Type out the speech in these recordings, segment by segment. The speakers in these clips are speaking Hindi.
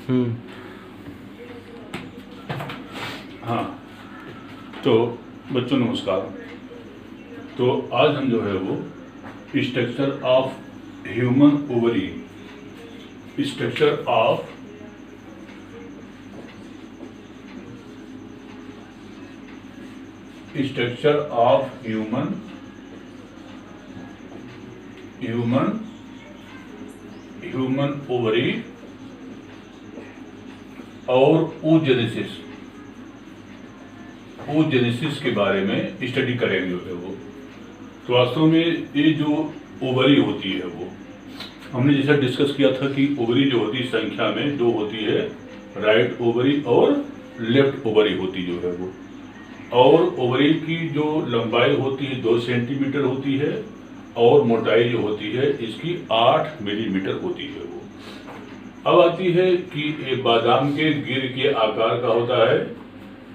हाँ, तो बच्चों नमस्कार। तो आज हम जो है वो structure of human ovary, structure of human ovary और oogenesis के बारे में स्टडी करेंगे जो है वो। तो वास्तव में ये जो ओवरी होती है वो हमने जैसा डिस्कस किया था कि ओवरी जो होती है संख्या में दो होती है, राइट ओवरी और लेफ्ट ओवरी होती जो है वो। और ओवरी की जो लंबाई होती है 2 सेंटीमीटर होती है और मोटाई जो होती है इसकी 8 मिलीमीटर होती है वो। अब आती है कि एक बादाम के गिर के आकार का होता है,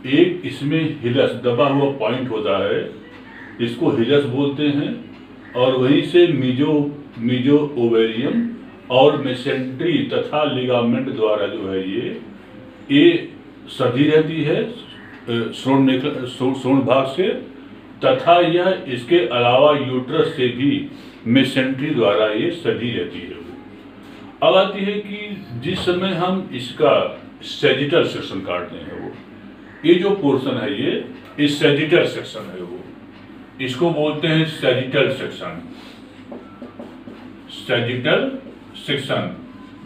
एक इसमें हिलस दबा हुआ पॉइंट होता है, इसको हिलस बोलते हैं। और वहीं से मीजो ओवेरियम और मेसेंट्री तथा लिगामेंट द्वारा जो है ये सधी रहती है श्रोण भाग से, तथा यह इसके अलावा यूट्रस से भी मेसेंट्री द्वारा ये सधी रहती है। अब आती है कि जिस समय हम इसका सैजिटल सेक्शन काटते हैं वो, ये जो पोर्शन है ये सैजिटल सेक्शन है वो, इसको बोलते हैं सैजिटल सेक्शन।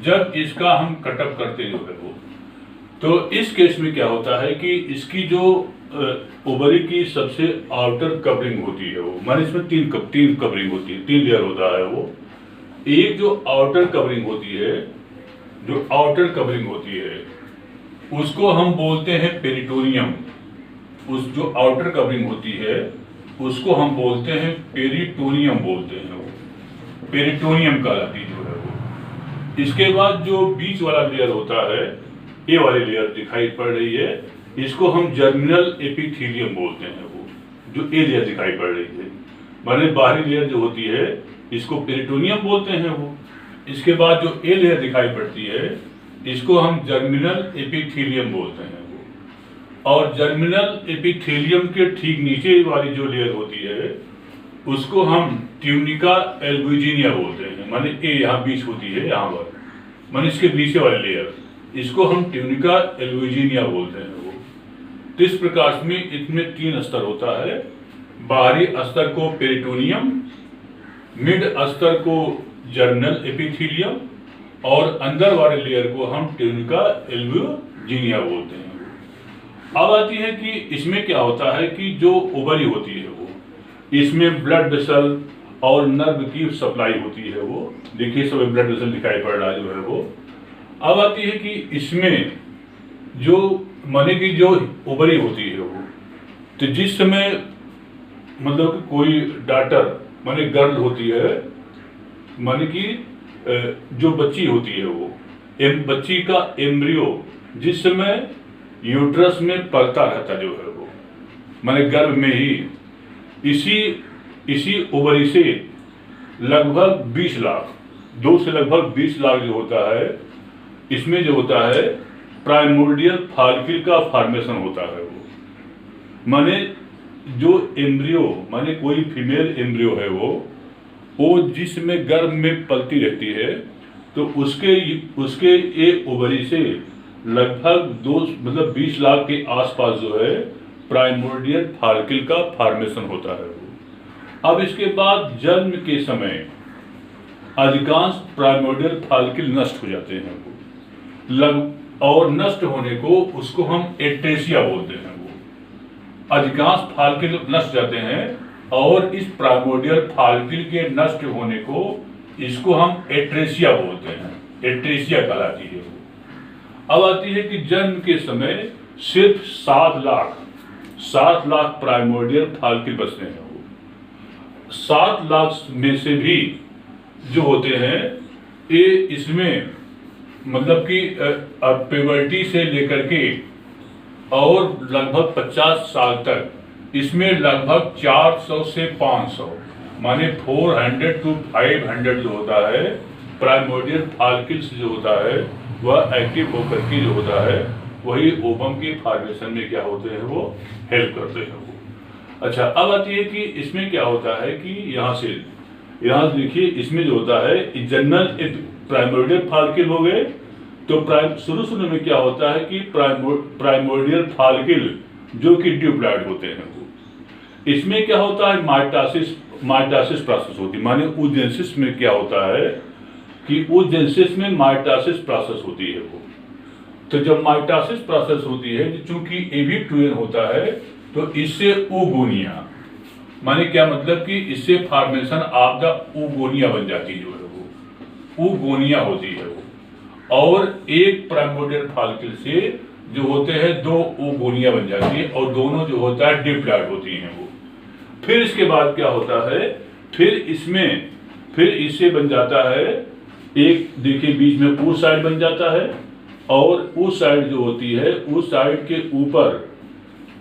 जब इसका हम कटअप करते जो है वो, तो इस केस में क्या होता है कि इसकी जो ओवरी की सबसे आउटर कवरिंग होती है वो, माने इसमें तीन कवरिंग होती है, 3 लेयर होता है वो। एक जो आउटर कवरिंग होती है उसको हम बोलते हैं पेरिटोनियम। उस जो आउटर कवरिंग होती है उसको हम बोलते हैं पेरिटोनियम बोलते हैं वो, पेरिटोनियम कहलाती जो है वो। इसके बाद जो बीच वाला लेयर होता है, ये वाली लेयर दिखाई पड़ रही है, इसको हम जर्मिनल एपिथेलियम बोलते हैं वो, जो ये लेयर दिखाई पड़ रही है। माने बाहरी लेयर जो होती है इसको पेरिटोनियम बोलते हैं वो। इसके बाद जो ये लेयर दिखाई पड़ती है इसको हम जर्मिनल एपिथेलियम बोलते हैं वो। और जर्मिनल एपिथेलियम के ठीक नीचे वाली जो लेयर होती है उसको हम ट्यूनिका एल्बुजिनिया बोलते हैं। माने ये यहाँ बीच होती है, यहाँ पर माने इसके नीचे वाली लेयर, इसको हम ट्यूनिका एल्बुजिनिया बोलते हैं वो। तो इस प्रकार में इसमें 3 स्तर होता है, बाहरी स्तर को पेरिटोनियम, मिड स्तर को जर्मिनल एपिथेलियम और अंदर वाले लेयर को हम ट्यूनिका एल्बुजिनिया बोलते हैं। अब आती है कि इसमें क्या होता है कि जो ओवरी होती है वो, इसमें ब्लड वेसल और नर्व की सप्लाई होती है वो। देखिए सब ब्लड वेसल दिखाई पड़ रहा है जो है वो। अब आती है कि इसमें जो माने की जो ओवरी होती है वो, तो जिस समय मतलब कि कोई डॉटर माने गर्ल होती है, माने कि जो बच्ची होती है वो, बच्ची का एम्ब्रियो जिस समय यूट्रस में पलता रहता जो है वो, माने गर्भ में ही, इसी ओवरी से लगभग 20 लाख, 2 से लगभग 20 लाख जो होता है, इसमें जो होता है प्राइमोर्डियल फॉलिकल का फॉर्मेशन होता है वो। माने जो एम्ब्रियो माने कोई फीमेल एम्ब्रियो है वो जिसमें गर्भ में पलती रहती है, तो उसके ये ओवरी से लगभग 20 लाख के आसपास जो है प्राइमोर्डियल फॉलिकल का फॉर्मेशन होता है वो। अब इसके बाद जन्म के समय अधिकांश प्राइमोर्डियल फॉलिकल नष्ट हो जाते हैं वो, और नष्ट होने को उसको हम एट्रेसिया बोलते हैं वो। अधिकांश फॉलिकल नष्ट जाते हैं और इस प्राइमोर्डियल फॉलिकल के नष्ट होने को इसको हम एट्रेसिया बोलते हैं, एट्रेसिया कहलाती है वो। अब आती है कि जन्म के समय सिर्फ 7 लाख प्राइमोर्डियल फॉलिकल बचते हैं वो। 7 लाख में से भी जो होते हैं ये इसमें मतलब कि प्यूबर्टी से लेकर के और लगभग 50 साल तक इसमें लगभग 400 से 500 माने 400 to 500 जो होता है प्राइमोर्डियल फॉलिकल्स जो होता है वह एक्टिव होकर के जो होता है वही ओवम के फॉर्मेशन में क्या होते हैं वो हेल्प करते हैं वो। अच्छा, अब आती है कि इसमें क्या होता है कि यहाँ देखिए इसमें जो होता है जनरल प्राइमोर्डियल फॉलिकल हो गए। तो शुरू में क्या होता है कि प्राइमोर्डियल फॉलिकल जो कि डिप्लॉइड होते हैं वो, इसमें क्या होता है माइटोसिस प्रोसेस होती है। माने oogenesis में क्या होता है कि oogenesis में माइटोसिस प्रोसेस होती है वो। तो जब माइटोसिस प्रोसेस होती है, चूंकि एवी2n होता है, तो इससे oogonia, माने क्या मतलब कि इससे फॉर्मेशन ऑफ द oogonia बन जाती है जो है वो, oogonia होती है वो। और एक प्राइमोर्डियल फॉलिकल से जो होते हैं 2 oogonia बन जाती है और दोनों जो होता है डिप्लॉइड होती हैं वो। फिर इसके बाद क्या होता है, फिर इससे बन जाता है एक, देखिए बीच में उस साइड बन जाता है और उस साइड जो होती है उस साइड के ऊपर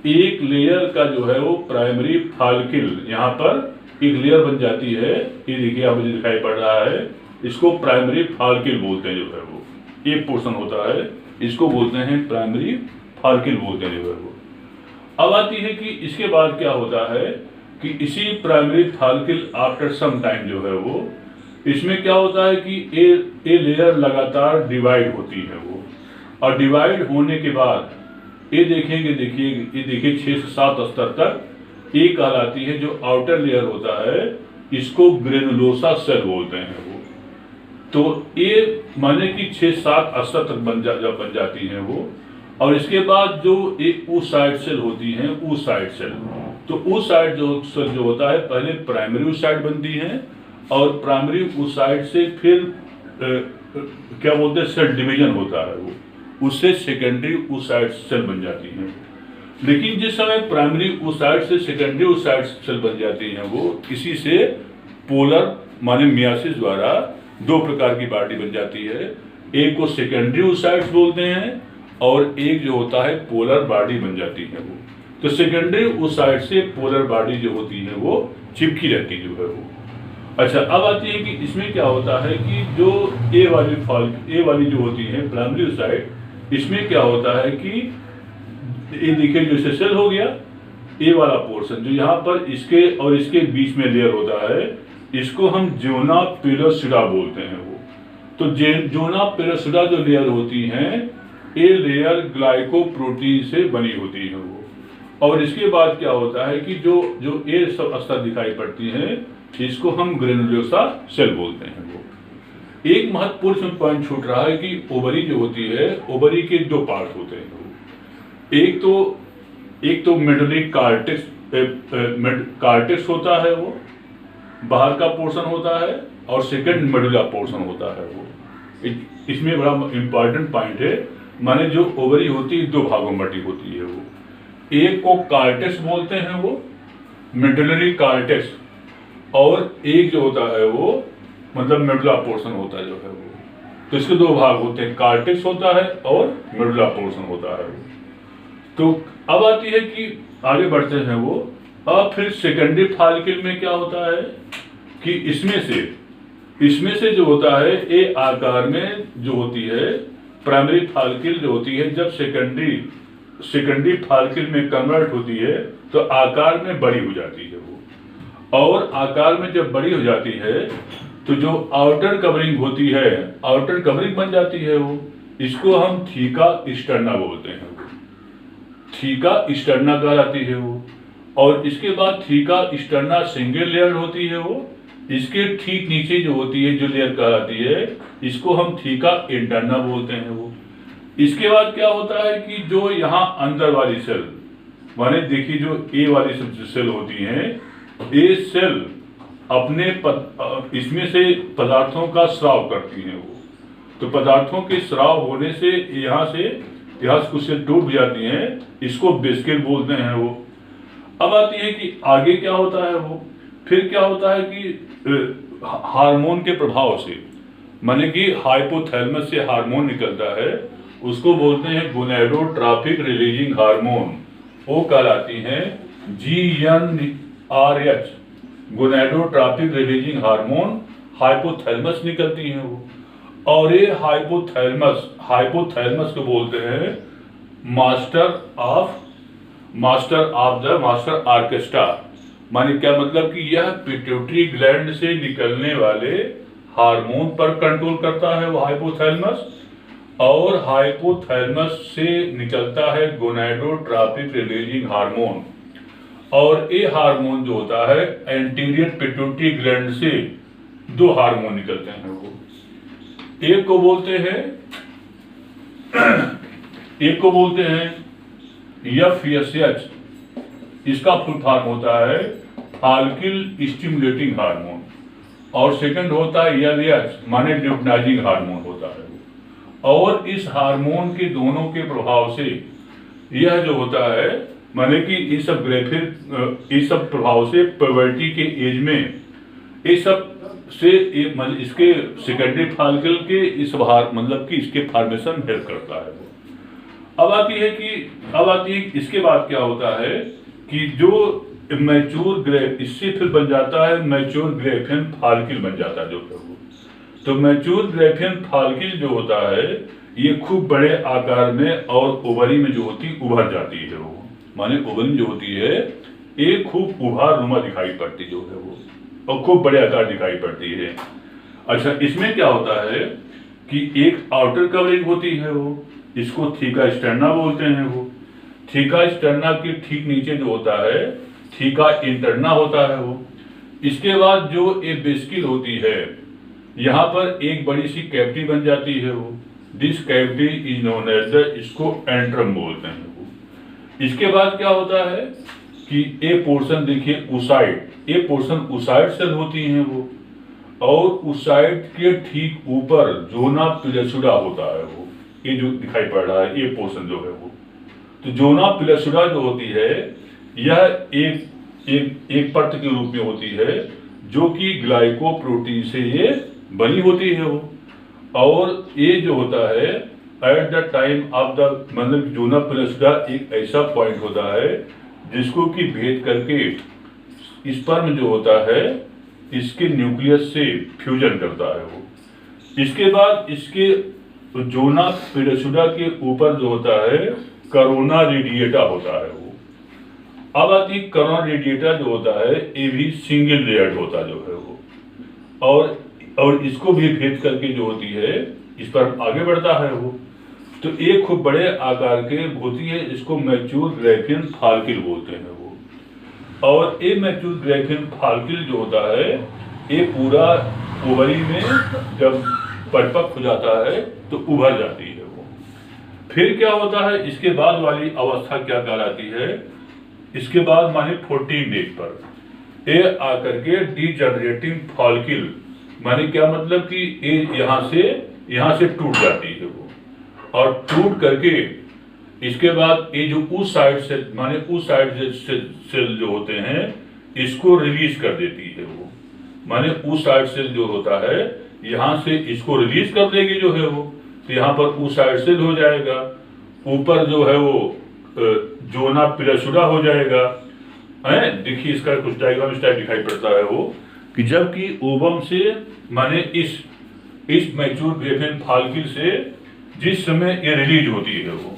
एक लेयर का जो है वो प्राइमरी फॉलिकल, यहाँ पर एक लेयर बन जाती है। ये देखिए यहाँ मुझे दिखाई पड़ रहा है, इसको प्राइमरी फॉलिकल बोलते हैं जो है वो। एक पोर्शन होता है, इसको बोलते हैं प्राइमरी फॉलिकल बोलते हैं जो है वो। अब आती है कि इसके बाद क्या होता है कि इसी primary follicle after some time जो है वो, इसमें क्या होता है कि ए लेयर लगातार डिवाइड होती है वो। और डिवाइड होने के बाद ये देखिए 6 से 7 स्तर तक ये कहलाती है जो आउटर लेयर होता है, इसको ग्रेनुलोसा सेल बोलते हैं वो। तो ये माने कि 6-7 स्तर तक बन जाती हैं वो। और इसके बाद जो एक oocyte सेल होती हैं, oocyte सेल, तो oocyte सेल जो होता है पहले प्राइमरी oocyte बनती है और प्राइमरी oocyte से फिर क्या बोलते हैं सेल डिवीजन होता है वो, उससे सेकेंडरी oocyte सेल बन जाती हैं। लेकिन जिस समय प्राइमरी oocyte से सेकेंडरी oocyte सेल बन जाती हैं वो, इसी से पोलर माने मियासिस द्वारा 2 प्रकार की बॉडी बन जाती है। एक को सेकेंडरी oocytes बोलते हैं और एक जो होता है पोलर बॉडी बन जाती है वो। तो सेकेंडरी oocyte से पोलर बॉडी जो होती है वो चिपकी रहती जो है वो। अच्छा, अब आती है कि इसमें क्या होता है कि जो ए वाली जो होती है प्राइमरी oocyte, इसमें क्या होता है कि ये देखिए जैसे सेल हो गया, ए वाला पोर्शन जो यहाँ पर इसके और इसके बीच में लेयर होता है, इसको हम ज़ोना पेलोसिडा बोलते हैं वो। तो ज़ोना पेलोसिडा जो लेयर होती हैं, ये लेयर ग्लाइकोप्रोटीन से बनी होती है वो। और इसके बाद क्या होता है कि जो ए सब स्तर दिखाई पड़ती हैं, इसको हम ग्रेनुलोसा सेल बोलते हैं वो। एक महत्वपूर्ण पॉइंट छूट रहा है कि ओवरी जो होती है, ओवरी के 2 पार्ट होते हैं वो। एक तो मेडुलरी कार्टेक्स होता है वो, बाहर का पोर्शन होता है, और सेकंड मेडुला पोर्शन होता है वो। इसमें बड़ा इंपॉर्टेंट पॉइंट है, माने जो ओवरी होती है 2 भागों में बटी होती है वो। एक को कार्टेक्स बोलते हैं वो, मेडुलरी कार्टेक्स, और एक जो होता है वो मतलब मेडुला पोर्शन होता है जो है वो। तो इसके 2 भाग होते हैं, कार्टेक्स होता है और मेडुला पोर्शन होता है वो। तो अब आती है कि आगे बढ़ते हैं वो। अब फिर सेकेंडरी फॉलिकल में क्या होता है कि इसमें से जो होता है ए आकार में जो होती है प्राइमरी फॉलिकल जो होती है, जब सेकेंडरी फॉलिकल में कन्वर्ट होती है तो आकार में बड़ी हो जाती है वो। और आकार में जब बड़ी हो जाती है तो जो आउटर कवरिंग होती है, आउटर कवरिंग बन जाती है वो। इसको हम थीका स्टर्ना बोलते हैं वो, थीका स्टर्ना कहलाती है वो। और इसके बाद थीका स्टर्ना सिंगल लेयर होती है वो। इसके ठीक नीचे जो होती है जो लेयर कहलाती है, इसको हम थीका इंटरना बोलते हैं वो। इसके बाद क्या होता है कि जो यहाँ अंदर वाली सेल, माने देखिए जो ए वाली सेल होती हैं, ये सेल अपने इसमें से पदार्थों का स्राव करती हैं वो। तो पदार्थों के स्राव होने से यहाँ कुछ सेल टूट जाती हैं, इसको वेसिकल बोलते हैं वो। अब आती है कि आगे क्या होता है वो। फिर क्या होता है कि हार्मोन के प्रभाव से, माने कि हाइपोथैलेमस से हार्मोन निकलता है, उसको बोलते हैं गोनेडोट्रॉपिक रिलीजिंग हार्मोन, वो कहलाती हैं GnRH, gonadotropic releasing hormone. Hypothalamus निकलती हैं वो। और ये हाइपोथैलेमस को बोलते हैं master of the master orchestra. माने क्या मतलब कि यह पिट्यूटरी ग्लैंड से निकलने वाले हार्मोन पर कंट्रोल करता है वो हाइपोथैलेमस, और हाइपोथैलेमस से निकलता है गोनाडोट्रोपिक रिलीजिंग हार्मोन। और ये हार्मोन जो होता है एंटीरियर पिट्यूटरी ग्लैंड से दो हार्मोन निकलते हैं वो, एक को बोलते हैं FSH, इसका फुल फॉर्म होता है फाल्किल स्टिमुलेटिंग हार्मोन, और सेकंड होता है LH माने ल्यूटिनाइजिंग हार्मोन होता है। और इस हार्मोन के दोनों के प्रभाव से यह जो होता है माने कि इस सब प्रभाव से प्यूबर्टी के एज में इस सब से इसके सेकेंडरी फाल्किल के इस मतलब कि इसके फॉर्मेशन हेल्प करता है। अब आती है इसके बाद क्या होता है कि जो मैच्योर ग्रेफ इससे फिर बन जाता है मैच्योर ग्रेफियन फाल्किल बन जाता है जो है वो। तो मैच्योर ग्रेफियन फाल्किल जो होता है ये खूब बड़े आकार में और ओवरी में जो होती उभर जाती है वो, माने ओवरी जो होती है ये खूब उभार नुमा दिखाई पड़ती जो है वो, और खूब बड़े आकार दिखाई पड़ती है। अच्छा, इसमें क्या होता है कि एक आउटर कवरिंग होती है वो, इसको थीका स्टर्ना बोलते हैं वो। थीका स्टर्ना के ठीक नीचे जो होता है थीका इंटरना होता है वो। इसके बाद जो एक बेस्किल होती है यहाँ पर एक बड़ी सी कैविटी बन जाती है वो, this cavity is known as the, इसको एंट्रम बोलते हैं वो। इसके बाद क्या होता है कि ए पोर्शन देखिए उसाइड, ये पोर्शन उसाइड सेल होती हैं वो, और उसाइड के ठीक ऊपर जोना पिलेसुडा होता है वो, ये जो दिखाई पड़ रहा है ये पोर्शन जो है वो। तो जोना पिलेसुडा जो होती है यह एक परत के रूप में होती है जो कि ग्लाइकोप्रोटीन से ये बनी होती है वो। और ये जो होता है at the time of the मतलब जोना पिलेसुडा एक ऐसा पॉइंट होता है जिसको कि भेद करके स्पर्म जो होता है इसके न्यूक्लियस से फ्यूजन करता है वो। इसके बाद इसके जोना पिलेसुडा के ऊपर जो होता है करोना रेडिएटा होता है वो। अब आती करोना रेडिएटा जो होता है ये भी सिंगल लेयर्ड होता जो है वो, और इसको भी भेद करके जो होती है इस पर आगे बढ़ता है वो। तो एक खूब बड़े आकार के होती है, इसको मैच्योर ग्रेफियन फाल्किल बोलते हैं वो। और ये मैच्योर ग्रेफियन फाल्किल जो होता है ये पूरा ओवरी में जब परिपक्व हो जाता है तो उभर जाती है वो। फिर क्या होता है इसके बाद वाली अवस्था क्या कहलाती है, इसके बाद माने 14 डेज पर ये आकर के डीजनरेटिंग फॉल्किल, माने क्या मतलब कि ये यहाँ से टूट जाती है वो, और टूट करके इसके बाद ये जो उस साइड से माने उस साइड से सेल जो होते हैं इसको रिलीज कर देती है वो, माने उस साइड सेल जो होता है यहाँ से इसको रिलीज कर देगी जो है वो। तो यहाँ पर उस साइड सेल हो जाएगा, ऊपर जो है वो जोना पिलेसुडा हो जाएगा है। देखिए इसका कुछ डायग्राम इस टाइप दिखाई पड़ता है वो कि जबकि ओवम से माने इस मैच्योर ग्रेफियन फाल्किल से जिस समय ये रिलीज होती है वो,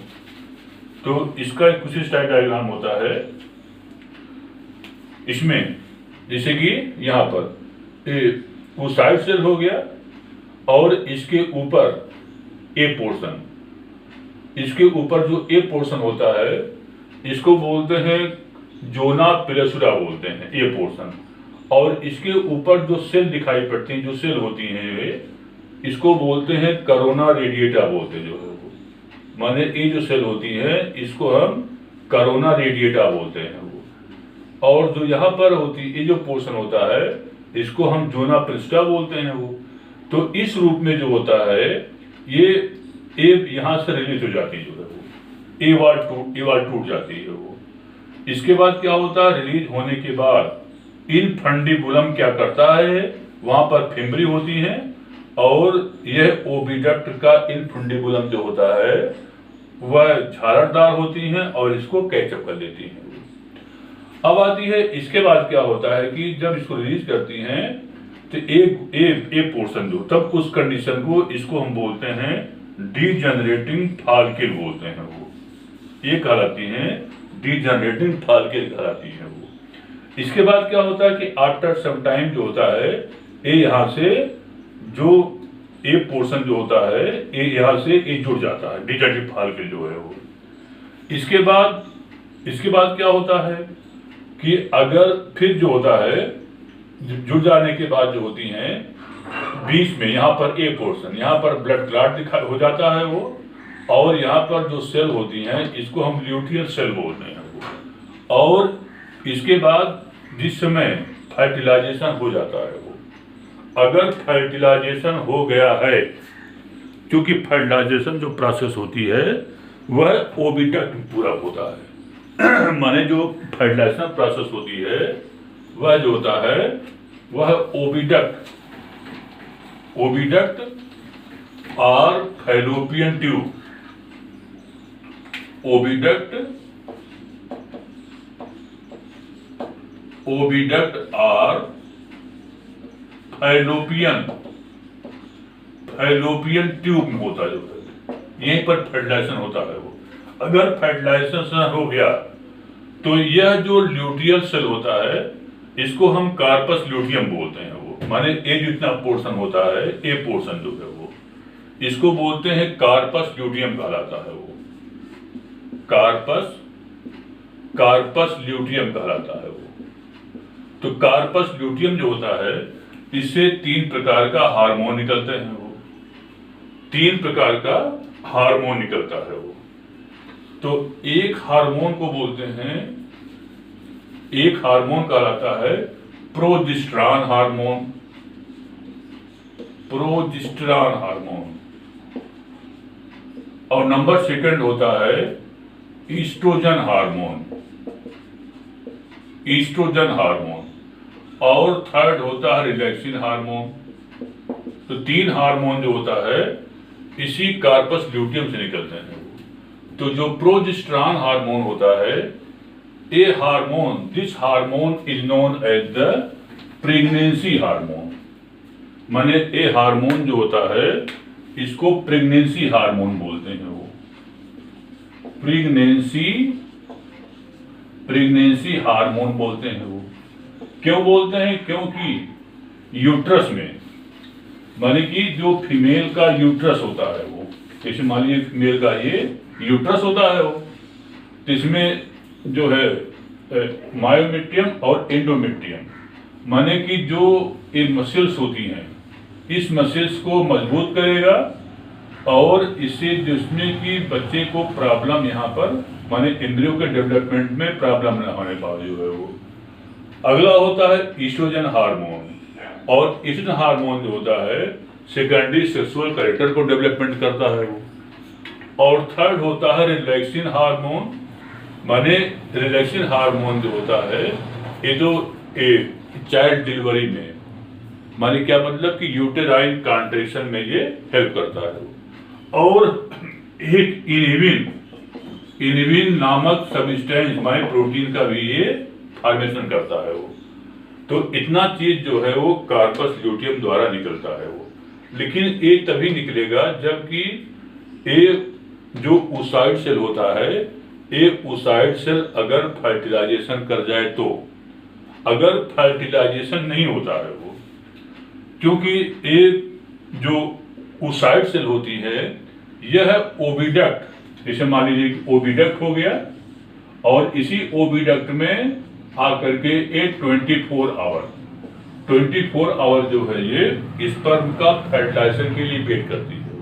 तो इसका कुछ इस टाइप डायग्राम होता है इसमें, जैसे कि यहाँ पर वो साइड सेल हो गया और इसके ऊपर ए पोर्शन, इसके ऊपर जो ए पोर्शन होता है इसको बोलते हैं जोना पिलेसुडा बोलते हैं ए पोर्शन, और इसके ऊपर जो सेल दिखाई पड़ती हैं जो सेल होती हैं इसको बोलते हैं करोना रेडिएटा बोलते हैं जो है वो, माने ये जो सेल होती है इसको हम करोना रेडिएटा बोलते हैं वो। और जो यहाँ पर होती ये जो पोर्शन होता है इसको हम जोना पिलेसुडा बोलते हैं वो। तो इस रूप में जो होता है ये यहाँ से रिलीज हो जाती है जो है वो, ए वाल टूट जाती है वो। इसके बाद क्या होता है, रिलीज होने के बाद इनफंडिबुलम क्या करता है, वहां पर फिम्बरी होती है और यह ओविडक्ट का इनफंडिबुलम जो होता है वह झालरदार होती हैं और इसको कैचअप कर लेती हैं। अब आती है इसके बाद क्या होता है कि जब इसको रिलीज करती हैं तो ए पोर्शन जो, तब उस कंडीशन को, इसको हम बोलते हैं डीजनरेटिंग फॉलिकल बोलते हैं वो, ये कहलाती हैं डीजनरेटिंग फॉलिकल कहलाती है वो। इसके बाद क्या होता है कि आफ्टर सम टाइम जो होता है ए यहाँ से जो ए पोर्शन जो होता है ए यहाँ से ए जुड़ जाता है, डीजनरेटिंग फॉलिकल जो है वो। इसके बाद क्या होता है कि अगर फिर जो होता है जुड़ जाने के बाद जो होती हैं बीच में यहाँ पर ए पोर्शन, यहाँ पर ब्लड क्लॉट हो जाता है वो, और यहाँ पर जो सेल होती हैं इसको हम ल्यूटियल सेल बोलते हैं वो। और इसके बाद जिस समय फर्टिलाइजेशन हो जाता है वो, अगर फर्टिलाइजेशन हो गया है, क्योंकि फर्टिलाइजेशन जो प्रोसेस होती है वह ओविडक्ट पूरा होता है माने जो फर्टिलाइजेशन प्रोसेस होती है वह जो होता है वह ओविडक्ट और फैलोपियन ट्यूब, ओविडक्ट और फैलोपियन ट्यूब में होता है, जो यहीं पर फर्टिलाइजेशन होता है वो। अगर फर्टिलाइजेशन हो गया तो यह जो ल्यूटियल सेल होता है इसको हम कार्पस ल्यूटियम बोलते हैं वो, माने ए जितना पोर्शन होता है ए पोर्शन जो है वो, इसको बोलते हैं कार्पस ल्यूटियम कहलाता है वो, कार्पस ल्यूटियम कहलाता है वो। तो कार्पस ल्यूटियम जो होता है इससे 3 प्रकार का हार्मोन निकलते हैं वो, 3 प्रकार का हार्मोन निकलता है वो। तो एक हार्मोन को बोलते हैं, एक हार्मोन कहलाता है प्रोजेस्टेरॉन हार्मोन, और नंबर 2 होता है ईस्ट्रोजन हार्मोन, और 3rd होता है रिलैक्सिन हार्मोन। तो 3 हार्मोन जो होता है इसी कार्पस ल्यूटियम से निकलते हैं। तो जो प्रोजेस्टेरॉन हार्मोन होता है, this hormone is known as the pregnancy hormone, माने ए हार्मोन जो होता है इसको प्रेगनेंसी हार्मोन बोलते हैं वो, प्रेगनेंसी हार्मोन बोलते हैं वो। क्यों बोलते हैं? क्योंकि यूट्रस में, माने कि जो फीमेल का यूट्रस होता है वो, जैसे मान लीजिए फीमेल का ये यूट्रस होता है वो, तो इसमें जो है मायोमेट्रियम और एंडोमेट्रियम, माने कि जो ये मसल्स होती हैं इस मसल्स को मजबूत करेगा, और इससे जिसमें कि बच्चे को प्रॉब्लम यहाँ पर माने एम्ब्रियो के डेवलपमेंट में प्रॉब्लम न होने पाए जो है वो। अगला होता है ईस्ट्रोजन हार्मोन, और ईस्ट्रोजन हार्मोन जो होता है सेकेंडरी सेक्सुअल कैरेक्टर को डेवलपमेंट करता है वो। और 3rd होता है रिलैक्सिन हार्मोन, माने रिलैक्सिन हार्मोन जो होता है ये जो चाइल्ड डिलीवरी में, माने क्या मतलब कि यूटेराइन कॉन्ट्रैक्शन में ये हेल्प करता है। और एक इनिविन नामक सब्सटेंस माने प्रोटीन का भी ये फॉर्मेशन करता है वो। तो इतना चीज जो है वो कार्पस ल्यूटियम द्वारा निकलता है वो। लेकिन ये तभी निकलेगा जबकि एक जो oocyte सेल होता है, एक oocyte सेल अगर फर्टिलाइजेशन कर जाए तो, अगर फर्टिलाइजेशन नहीं होता है वो, क्योंकि एक जो oocyte सेल होती है यह ओविडक्ट, जैसे मान लीजिए ओविडक्ट हो गया, और इसी ओविडक्ट में आकर के एक 24 आवर जो है ये स्पर्म का फर्टिलाइजेशन के लिए वेट करती है वो।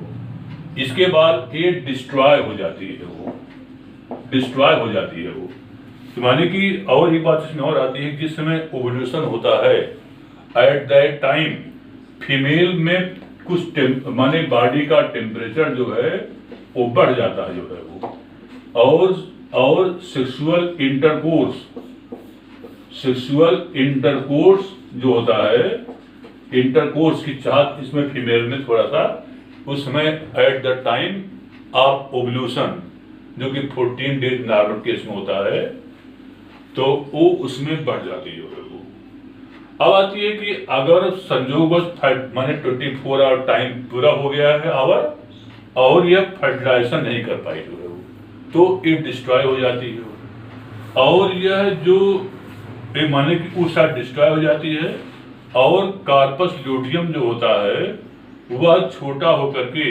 इसके बाद ये डिस्ट्रॉय हो जाती है वो, तो माने कि और एक बात इसमें और आती है, जिस समय ओव्यूलेशन होता है एट दैट टाइम फीमेल में कुछ माने बॉडी का टेम्परेचर जो है वो बढ़ जाता है जो है वो, और सेक्सुअल इंटरकोर्स जो होता है, इंटरकोर्स की चाहत इसमें फीमेल में थोड़ा सा उस समय at the time of ovulation, जो कि 14 डेज नॉर्मल केस में होता है, तो वो उसमें बढ़ जाती है वो। अब आती है कि अगर संयोगवश माने 24 आवर टाइम पूरा हो गया है आवर और यह फर्टिलाइजेशन नहीं कर पाई जो है वो, तो ये डिस्ट्रॉय हो जाती है। और यह जो माने कि उस साथ डिस्ट्रॉय हो जाती है और कार्पस ल्यूटियम जो होता है वह छोटा होकर के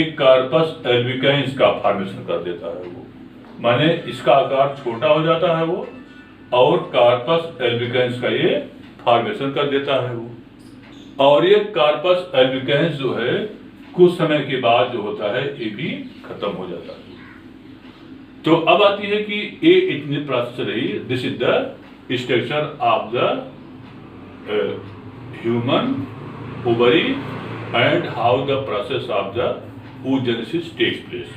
एक कार्पस एल्बिकाइंस का फॉर्मेशन कर देता है वो, माने इसका आकार छोटा हो जाता है वो और कार्पस एल्बिकाइंस का ये फॉर्मेशन कर देता है वो, और ये कार्पस एल्बिकाइंस जो है कुछ समय के बाद जो होता है ये भी खत्म हो जाता है। तो अब आती है कि ये इतनी प्रोसेस रही, this is the structure of the human ovary and how the process of the oogenesis takes place.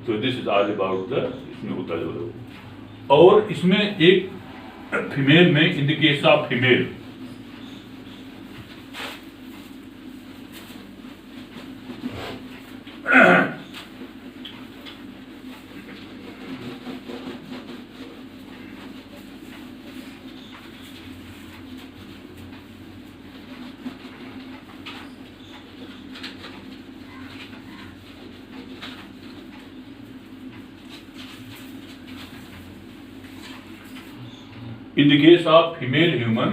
तो this is all about the इसमें होता जो है। और इसमें एक फीमेल में, in the case of female, in the case of female human,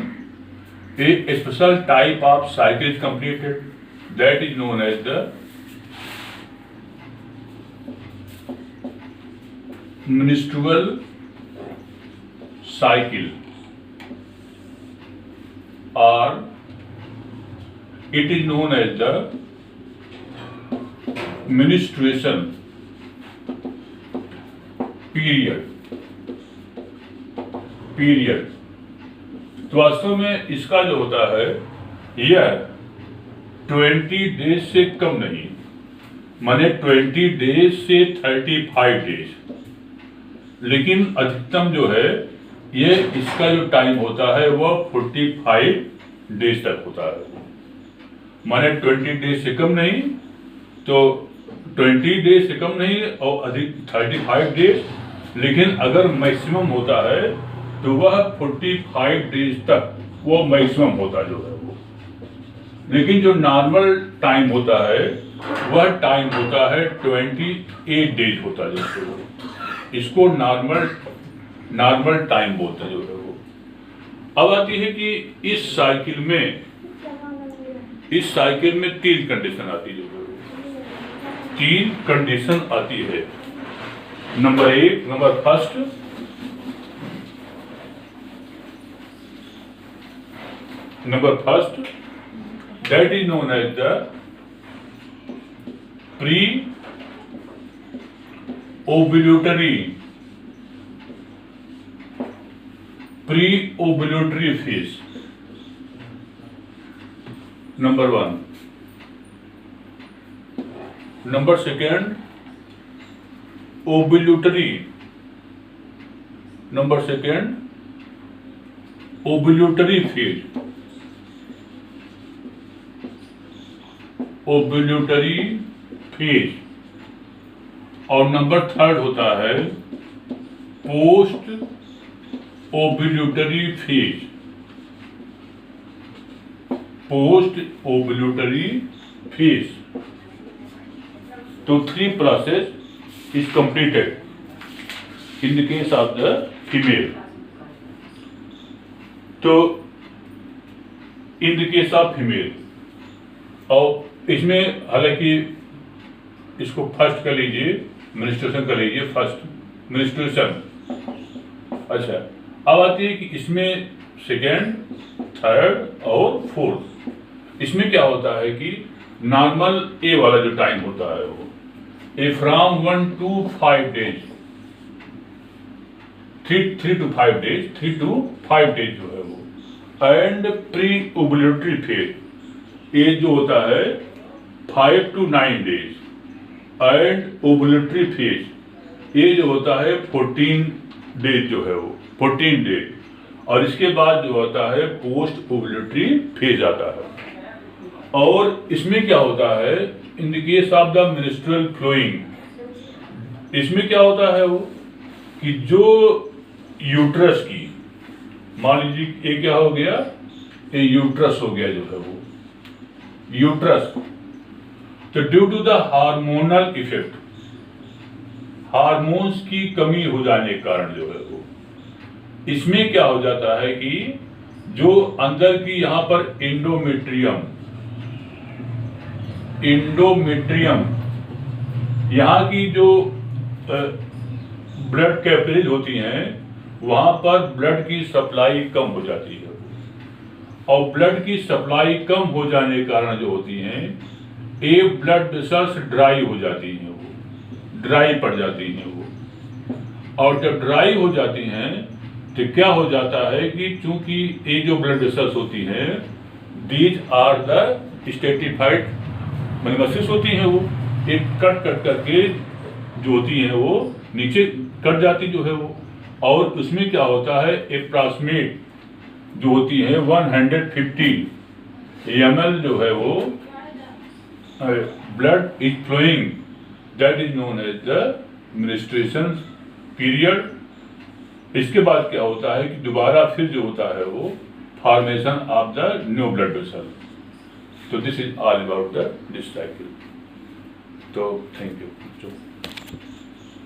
a special type of cycle is completed, that is known as the menstrual cycle, or it is known as the menstruation period। तो वास्तव में इसका जो होता है यह 20 डेज से कम नहीं, माने 20 डेज से 35 डेज, लेकिन अधिकतम जो है ये इसका जो टाइम होता है वह 45 डेज तक होता है, माने 20 डेज से कम नहीं, तो 20 डेज से कम नहीं और अधिक 35 डेज, लेकिन अगर मैक्सिमम होता है तो वह 45 डेज तक वो मैक्सिमम होता जो है वो, लेकिन जो नॉर्मल टाइम होता है वह टाइम होता है 28 डेज होता जो है वो, इसको नॉर्मल टाइम बोलते हैं जो है वो। अब आती है कि इस साइकिल में 3 कंडीशन आती है जो है वो, 3 कंडीशन आती है। Number first, that is known as the pre-ovulatory phase, number 1. Number 2, ovulatory. Number 2, ovulatory phase, और नंबर 3 होता है पोस्ट ओव्यूलेटरी फेज। तो 3 process is completed in the case of the female. तो in the case of female, और इसमें हालांकि इसको फर्स्ट कर लीजिए, मेंस्ट्रुएशन कर लीजिए, फर्स्ट मेंस्ट्रुएशन। अच्छा, अब आती है कि इसमें 2nd, 3rd और 4th, इसमें क्या होता है कि नॉर्मल ए वाला जो टाइम होता है वो a from 1 to 5 days, 3 to 5 days, 3 to 5 days जो है वो, एंड प्री ओव्यूलेटरी फेज ये जो होता है 5 to 9 days, and ovulatory phase ये जो होता है 14 डेज जो है वो, 14 डेज, और इसके बाद जो होता है पोस्ट ओव्यूलेटरी फेज आता है। और इसमें क्या होता है, in the case of the menstrual flowing, इसमें क्या होता है वो कि जो यूट्रस की, मान लीजिए ये क्या हो गया ये यूट्रस हो गया जो है वो यूट्रस। तो due to the hormonal effect, hormones की कमी हो जाने के कारण जो है वो इसमें क्या हो जाता है कि जो अंदर की यहाँ पर इंडोमेट्रियम यहाँ की जो ब्लड कैपिलरीज होती हैं वहां पर ब्लड की सप्लाई कम हो जाती है, और ब्लड की सप्लाई कम हो जाने के कारण जो होती हैं ये ब्लड वेसल्स ड्राई हो जाती हैं, वो ड्राई पड़ जाती हैं वो। और जब ड्राई हो जाती हैं तो क्या हो जाता है कि चूंकि ये जो ब्लड वेसल्स होती हैं these are the stratified muscles होती हैं, वो एक कट करके जो होती हैं वो नीचे कट जाती जो है वो, और उसमें क्या होता है एप्रोक्सीमेट जो होती है 150 ml जो है वो blood is flowing, that is known as the menstruation period. इसके बाद क्या होता है कि दोबारा फिर जो होता है वो formation of the new blood vessel. तो this is all about the this cycle. तो थैंक यू।